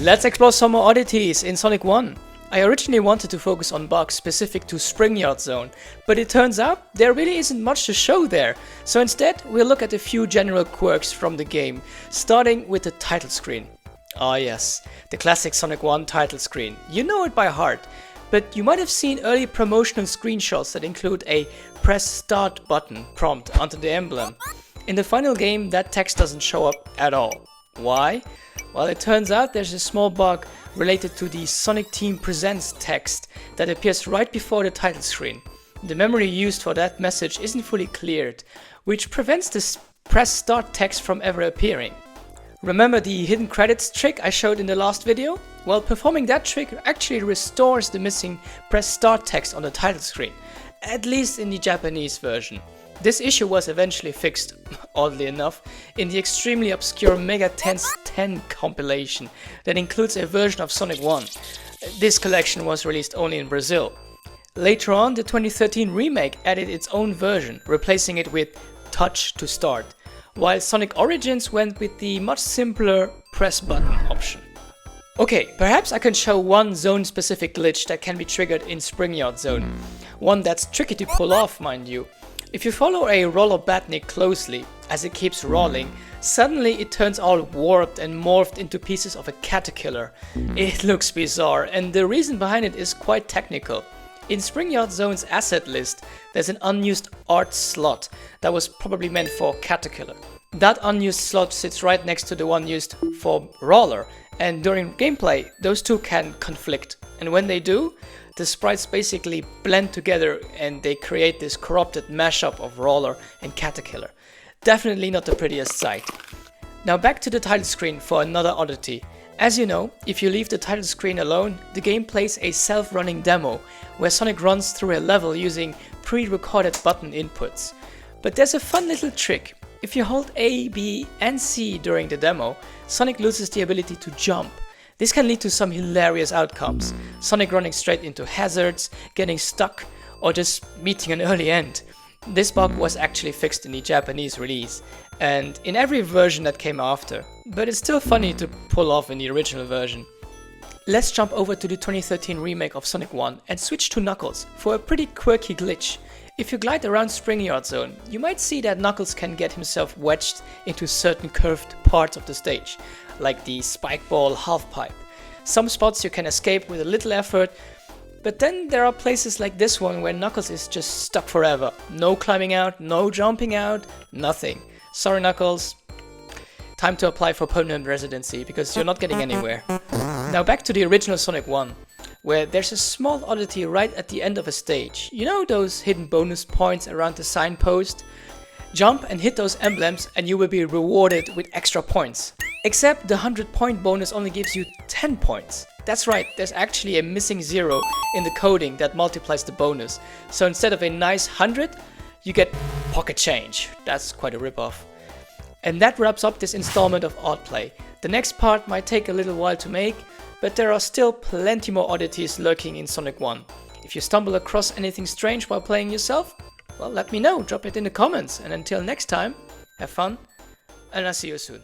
Let's explore some more oddities in Sonic 1. I originally wanted to focus on bugs specific to Springyard Zone, but it turns out there really isn't much to show there, so instead we'll look at a few general quirks from the game, starting with the title screen. Ah yes, the classic Sonic 1 title screen. You know it by heart, but you might have seen early promotional screenshots that include a press start button prompt under the emblem. In the final game that text doesn't show up at all. Why? Well, it turns out there's a small bug related to the Sonic Team Presents text that appears right before the title screen. The memory used for that message isn't fully cleared, which prevents this press start text from ever appearing. Remember the hidden credits trick I showed in the last video? Well, performing that trick actually restores the missing press start text on the title screen, at least in the Japanese version. This issue was eventually fixed, oddly enough, in the extremely obscure Mega Tense 10 compilation that includes a version of Sonic 1. This collection was released only in Brazil. Later on, the 2013 remake added its own version, replacing it with Touch to Start, while Sonic Origins went with the much simpler press button option. Okay, perhaps I can show one zone-specific glitch that can be triggered in Springyard Zone. One that's tricky to pull off, mind you. If you follow a roller batnik closely, as it keeps rolling, suddenly it turns all warped and morphed into pieces of a caterpillar. It looks bizarre, and the reason behind it is quite technical. In Springyard Zone's asset list, there's an unused art slot that was probably meant for caterpillar. That unused slot sits right next to the one used for roller, and during gameplay, those two can conflict. And when they do, the sprites basically blend together and they create this corrupted mashup of roller and caterpillar. Definitely not the prettiest sight. Now back to the title screen for another oddity. As you know, if you leave the title screen alone, the game plays a self-running demo where Sonic runs through a level using pre-recorded button inputs. But there's a fun little trick. If you hold A, B and C during the demo, Sonic loses the ability to jump. This can lead to some hilarious outcomes. Sonic running straight into hazards, getting stuck, or just meeting an early end. This bug was actually fixed in the Japanese release, and in every version that came after, but it's still funny to pull off in the original version. Let's jump over to the 2013 remake of Sonic 1 and switch to Knuckles for a pretty quirky glitch. If you glide around Springyard Zone, you might see that Knuckles can get himself wedged into certain curved parts of the stage, like the spike ball half-pipe. Some spots you can escape with a little effort, but then there are places like this one where Knuckles is just stuck forever. No climbing out, no jumping out, nothing. Sorry Knuckles. Time to apply for permanent residency, because you're not getting anywhere. Now back to the original Sonic 1, where there's a small oddity right at the end of a stage. You know those hidden bonus points around the signpost? Jump and hit those emblems and you will be rewarded with extra points. Except the 100-point bonus only gives you 10 points. That's right, there's actually a missing 0 in the coding that multiplies the bonus. So instead of a nice 100, you get pocket change. That's quite a ripoff. And that wraps up this installment of Oddplay. The next part might take a little while to make, but there are still plenty more oddities lurking in Sonic 1. If you stumble across anything strange while playing yourself, well, let me know, drop it in the comments, and until next time, have fun, and I'll see you soon.